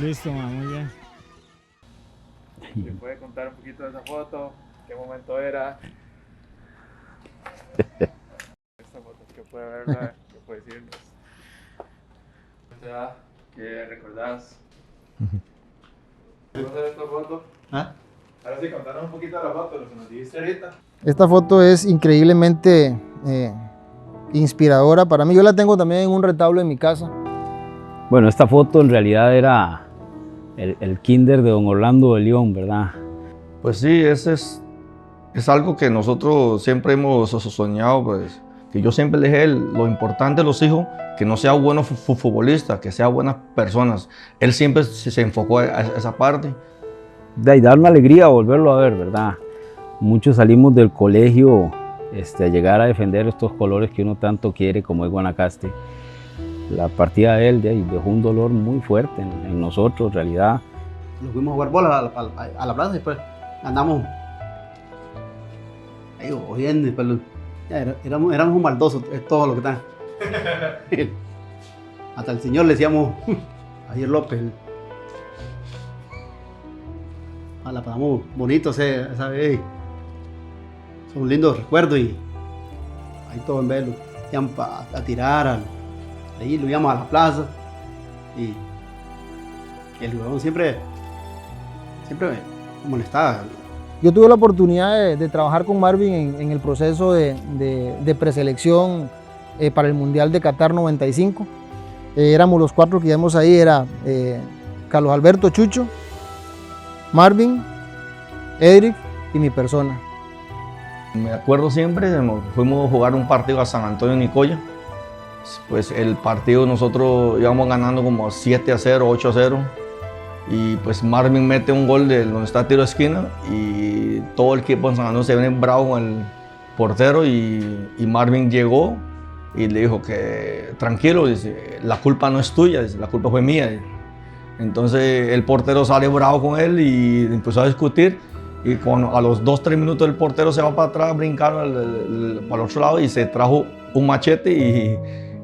Listo, ma, muy bien. ¿Me puede contar un poquito de esa foto? ¿Qué momento era? Esta foto, ¿qué puede verla? ¿Qué puede decirnos? ¿Qué recordás? ¿Vamos a ver esta foto? ¿Ah? Ahora sí, contanos un poquito de la foto, lo que nos dijiste ahorita. Esta foto es increíblemente inspiradora para mí. Yo la tengo también en un retablo en mi casa. Bueno, esta foto en realidad era el kinder de don Orlando de León, ¿verdad? Pues sí, ese es algo que nosotros siempre hemos soñado, pues, que yo siempre le dije a él, lo importante de los hijos, que no sea buenos futbolistas, que sean buenas personas. Él siempre se enfocó a esa parte. De dar una alegría volverlo a ver, ¿verdad? Muchos salimos del colegio a llegar a defender estos colores que uno tanto quiere como es Guanacaste. La partida de él dejó un dolor muy fuerte en nosotros, en realidad. Nos fuimos a jugar bola a la plaza y después andamos ahí oyendo, después éramos un maldoso, es todo lo que está. Hasta el señor le decíamos ayer López. La pasamos bonito esa vez. Son lindos recuerdos y ahí todo en velo. Iban a tirar, ahí lo íbamos a la plaza y el jugador siempre me molestaba. Yo tuve la oportunidad de trabajar con Marvin en el proceso de preselección para el Mundial de Qatar 95. Éramos los 4 que íbamos ahí, era Carlos Alberto Chucho, Marvin, Edric y mi persona. Me acuerdo siempre, fuimos a jugar un partido a San Antonio Nicoya. Pues el partido nosotros íbamos ganando como 7-0, 8-0. Y pues Marvin mete un gol de donde está el tiro de esquina y todo el equipo en San Antonio se viene bravo con el portero y Marvin llegó y le dijo que tranquilo, dice, la culpa no es tuya, dice, la culpa fue mía. Entonces el portero sale bravo con él y empezó a discutir y a los 2-3 minutos el portero se va para atrás, brincaron para el otro lado y se trajo un machete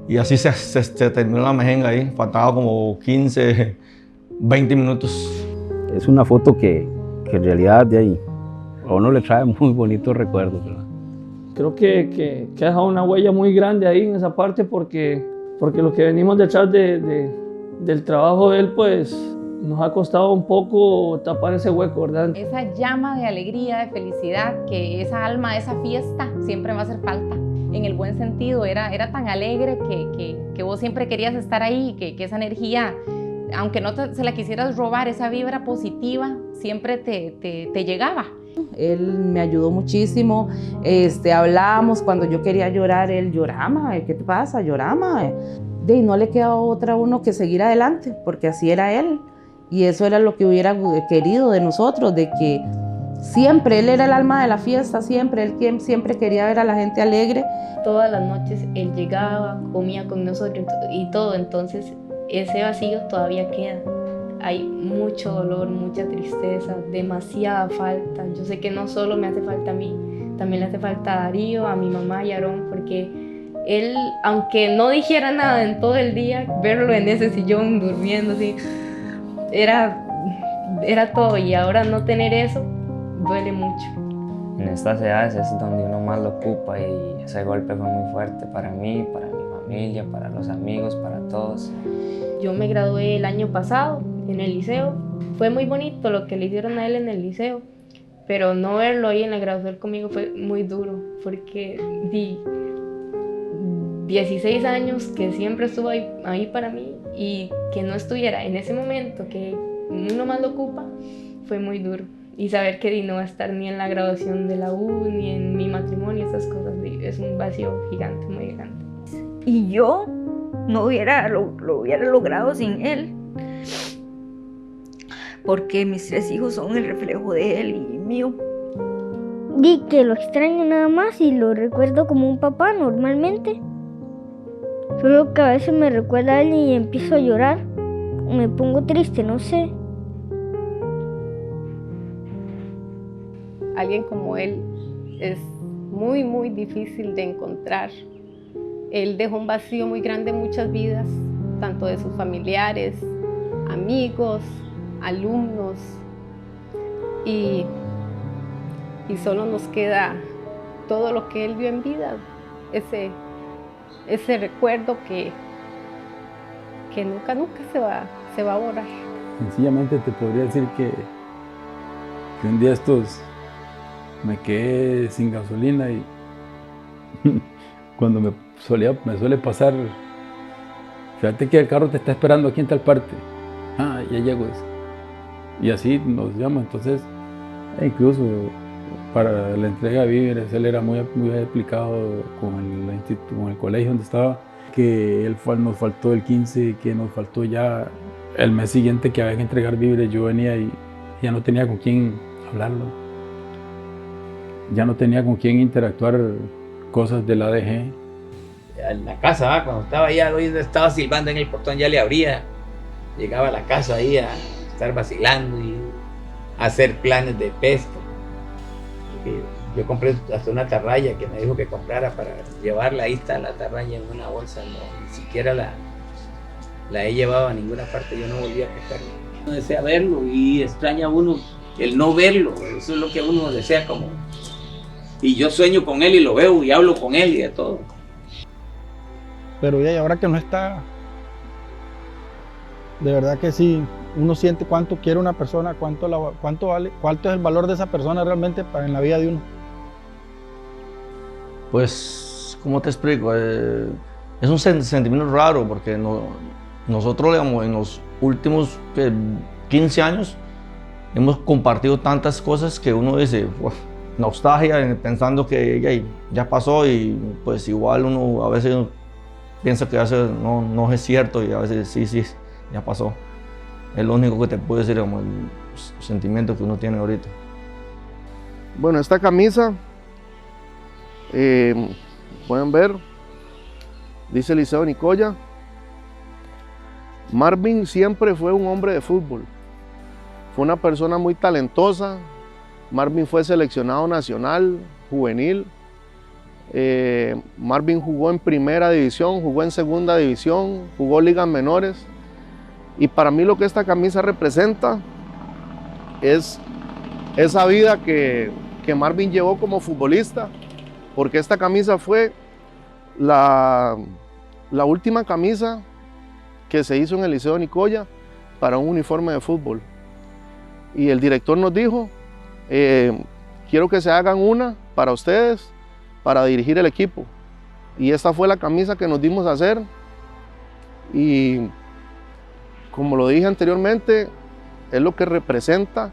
y así se terminó la mejenga ahí, faltaba como 15, 20 minutos. Es una foto que en realidad de ahí a uno le trae muy bonitos recuerdos, ¿verdad? Creo que ha dejado una huella muy grande ahí en esa parte porque lo que venimos detrás del trabajo de él, pues nos ha costado un poco tapar ese hueco, ¿verdad? Esa llama de alegría, de felicidad, que esa alma, esa fiesta siempre va a hacer falta. En el buen sentido, era tan alegre que vos siempre querías estar ahí, que esa energía, aunque no se la quisieras robar, esa vibra positiva siempre te llegaba. Él me ayudó muchísimo, hablábamos cuando yo quería llorar, él lloraba, ¿qué te pasa? Lloraba. Y no le quedaba otra a uno que seguir adelante, porque así era él. Y eso era lo que hubiera querido de nosotros, de que siempre, él era el alma de la fiesta, siempre, él siempre quería ver a la gente alegre. Todas las noches él llegaba, comía con nosotros y todo, entonces ese vacío todavía queda. Hay mucho dolor, mucha tristeza, demasiada falta. Yo sé que no solo me hace falta a mí, también le hace falta a Darío, a mi mamá y a Aarón, porque él, aunque no dijera nada en todo el día, verlo en ese sillón durmiendo así, era todo, y ahora no tener eso duele mucho. En estas edades es donde uno más lo ocupa y ese golpe fue muy fuerte para mí, para mi familia, para los amigos, para todos. Yo me gradué el año pasado en el liceo. Fue muy bonito lo que le hicieron a él en el liceo, pero no verlo ahí en la graduación conmigo fue muy duro, porque 16 años que siempre estuvo ahí para mí y que no estuviera en ese momento que uno más lo ocupa, fue muy duro. Y saber que no va a estar ni en la graduación de la U, ni en mi matrimonio, esas cosas, es un vacío gigante, muy grande. Y yo no lo hubiera logrado sin él, porque mis 3 hijos son el reflejo de él y mío. Di que lo extraño nada más y lo recuerdo como un papá normalmente. Solo que a veces me recuerda a él y empiezo a llorar. Me pongo triste, no sé. Alguien como él es muy, muy difícil de encontrar. Él dejó un vacío muy grande en muchas vidas, tanto de sus familiares, amigos, alumnos, y solo nos queda todo lo que él vio en vida, ese recuerdo que nunca se va a borrar. Sencillamente te podría decir que un día estos me quedé sin gasolina y cuando me suele pasar, fíjate que el carro te está esperando aquí en tal parte, ya llego, y así nos llama. Entonces incluso para la entrega de víveres él era muy aplicado con el colegio donde estaba, que nos faltó el 15, que nos faltó ya el mes siguiente que había que entregar víveres. Yo venía y ya no tenía con quién hablarlo, ya no tenía con quién interactuar cosas de la ADG. En la casa, ¿va? Cuando estaba allá, hoy estaba silbando en el portón, ya le abría. Llegaba a la casa ahí a estar vacilando y a hacer planes de pesca. Yo compré hasta una atarraya que me dijo que comprara para llevarla. Ahí está la atarraya en una bolsa, no, ni siquiera la he llevado a ninguna parte, yo no volví a pescar. Uno desea verlo y extraña a uno el no verlo, eso es lo que uno desea como. Y yo sueño con él y lo veo y hablo con él y de todo. Pero ya, y ahora que no está, de verdad que sí, uno siente cuánto quiere una persona, cuánto vale, cuánto es el valor de esa persona realmente en la vida de uno. Pues, ¿cómo te explico? Es un sentimiento raro porque nosotros, digamos, en los últimos 15 años hemos compartido tantas cosas que uno dice, nostalgia, pensando que ya pasó, y pues igual uno a veces piensa que a veces no es cierto y a veces sí, ya pasó. Es lo único que te puedo decir, como el sentimiento que uno tiene ahorita. Bueno, esta camisa, pueden ver, dice Liceo Nicoya. Marvin siempre fue un hombre de fútbol. Fue una persona muy talentosa. Marvin fue seleccionado nacional, juvenil. Marvin jugó en primera división, jugó en segunda división, jugó ligas menores. Y para mí lo que esta camisa representa es esa vida que Marvin llevó como futbolista, porque esta camisa fue la última camisa que se hizo en el Liceo Nicoya para un uniforme de fútbol. Y el director nos dijo, quiero que se hagan una para ustedes, para dirigir el equipo. Y esta fue la camisa que nos dimos a hacer. Y como lo dije anteriormente, es lo que representa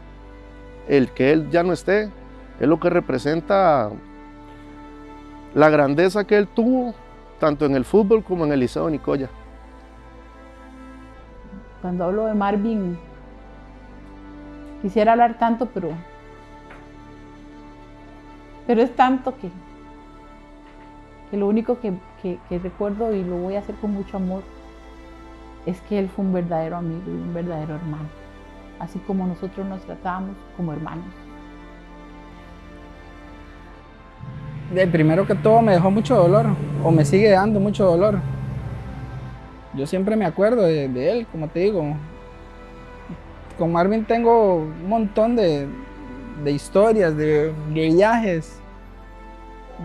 el que él ya no esté, es lo que representa la grandeza que él tuvo, tanto en el fútbol como en el Liceo Nicoya. Cuando hablo de Marvin, quisiera hablar tanto, pero es tanto que lo único que recuerdo, y lo voy a hacer con mucho amor, es que él fue un verdadero amigo y un verdadero hermano, así como nosotros nos tratábamos como hermanos. Primero que todo me dejó mucho dolor, o me sigue dando mucho dolor. Yo siempre me acuerdo de él, como te digo. Con Marvin tengo un montón de historias, de viajes.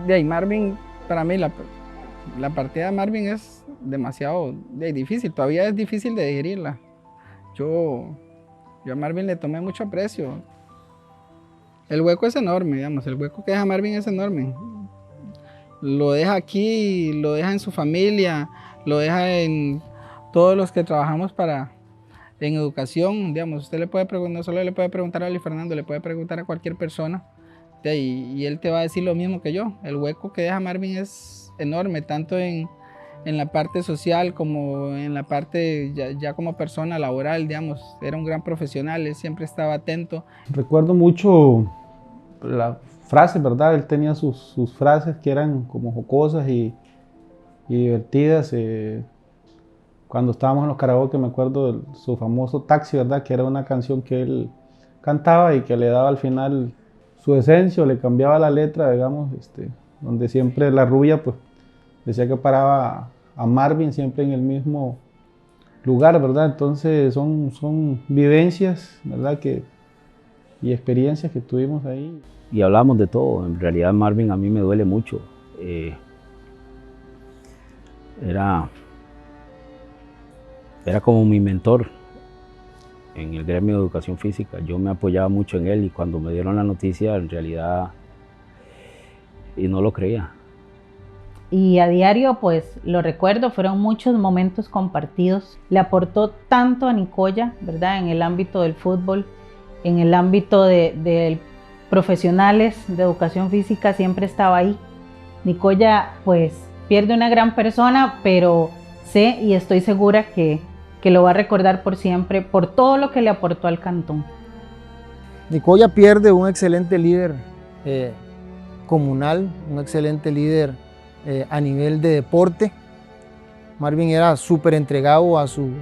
De ahí Marvin, para mí, la partida de Marvin es demasiado difícil, todavía es difícil de digerirla. Yo a Marvin le tomé mucho aprecio. El hueco es enorme, digamos, el hueco que deja Marvin es enorme. Lo deja aquí, lo deja en su familia, lo deja en todos los que trabajamos en educación, digamos. Usted le puede preguntar, no solo le puede preguntar a Luis Fernando, le puede preguntar a cualquier persona, y él te va a decir lo mismo que yo. El hueco que deja Marvin es enorme, tanto en la parte social como en la parte ya como persona laboral, digamos. Era un gran profesional, él siempre estaba atento. Recuerdo mucho la frase, ¿verdad? Él tenía sus frases que eran como jocosas y divertidas. Cuando estábamos en los karaoke, me acuerdo de su famoso Taxi, ¿verdad? Que era una canción que él cantaba y que le daba al final su esencia, o le cambiaba la letra, digamos, donde siempre la rubia pues decía que paraba a Marvin siempre en el mismo lugar, ¿verdad? Entonces son vivencias, ¿verdad? Y experiencias que tuvimos ahí. Y hablamos de todo. En realidad Marvin a mí me duele mucho. Era como mi mentor en el gremio de educación física. Yo me apoyaba mucho en él, y cuando me dieron la noticia, en realidad, y no lo creía. Y a diario, pues lo recuerdo, fueron muchos momentos compartidos. Le aportó tanto a Nicoya, ¿verdad? En el ámbito del fútbol, en el ámbito de profesionales de educación física, siempre estaba ahí. Nicoya, pues, pierde una gran persona, pero sé y estoy segura que lo va a recordar por siempre, por todo lo que le aportó al cantón. Nicoya pierde un excelente líder comunal, un excelente líder a nivel de deporte. Marvin era súper entregado a su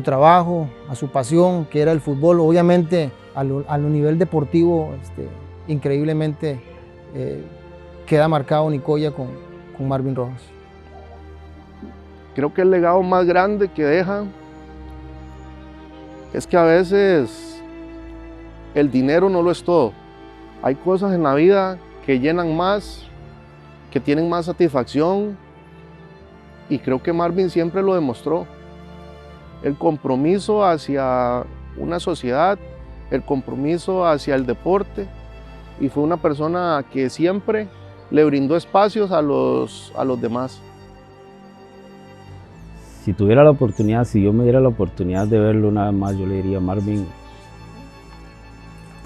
trabajo, a su pasión, que era el fútbol. Obviamente, a lo nivel deportivo, increíblemente queda marcado Nicoya con Marvin Rojas. Creo que el legado más grande que deja es que a veces el dinero no lo es todo. Hay cosas en la vida que llenan más, que tienen más satisfacción, y creo que Marvin siempre lo demostró. El compromiso hacia una sociedad, el compromiso hacia el deporte, y fue una persona que siempre le brindó espacios a los demás. Si tuviera la oportunidad, si yo me diera la oportunidad de verlo una vez más, yo le diría: Marvin,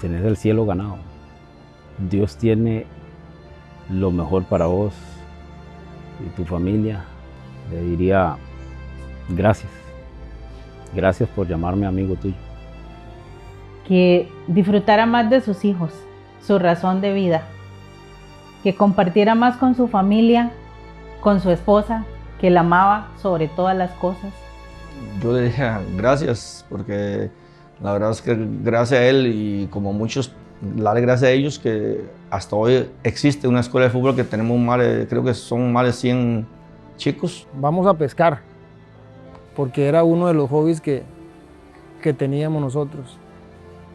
tenés el cielo ganado. Dios tiene lo mejor para vos y tu familia. Le diría: gracias. Gracias por llamarme amigo tuyo. Que disfrutara más de sus hijos, su razón de vida. Que compartiera más con su familia, con su esposa, que la amaba sobre todas las cosas. Yo le dije gracias, porque la verdad es que gracias a él y como muchos, darle gracias a ellos que hasta hoy existe una escuela de fútbol que tenemos creo que son más de 100 chicos. Vamos a pescar, porque era uno de los hobbies que teníamos nosotros.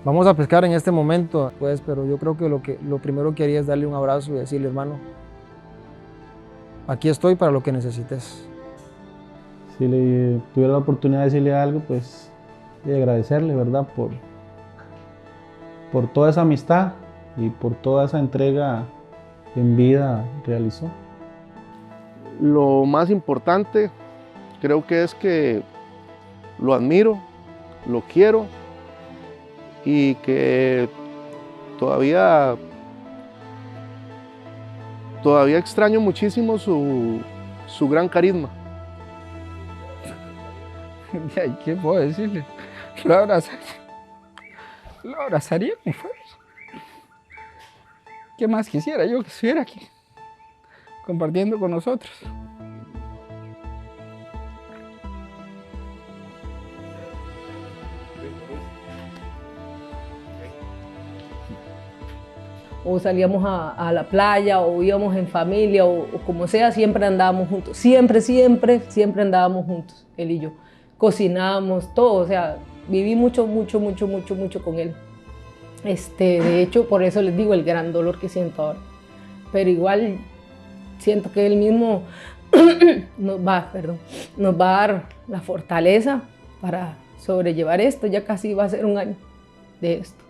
Vamos a pescar en este momento, pues, pero yo creo que lo primero que haría es darle un abrazo y decirle: hermano, aquí estoy para lo que necesites. Si le tuviera la oportunidad de decirle algo, pues, y agradecerle, ¿verdad? Por toda esa amistad y por toda esa entrega que en vida realizó. Lo más importante creo que es que lo admiro, lo quiero, y que todavía extraño muchísimo su gran carisma. ¿Qué puedo decirle? Lo abrazaría con fuerza. ¿Qué más quisiera yo que estuviera aquí compartiendo con nosotros? O salíamos a la playa, o íbamos en familia, o como sea, siempre andábamos juntos. Siempre andábamos juntos, él y yo. Cocinábamos, todo, o sea, viví mucho con él. De hecho, por eso les digo el gran dolor que siento ahora. Pero igual siento que él mismo nos va a dar la fortaleza para sobrellevar esto. Ya casi va a ser un año de esto.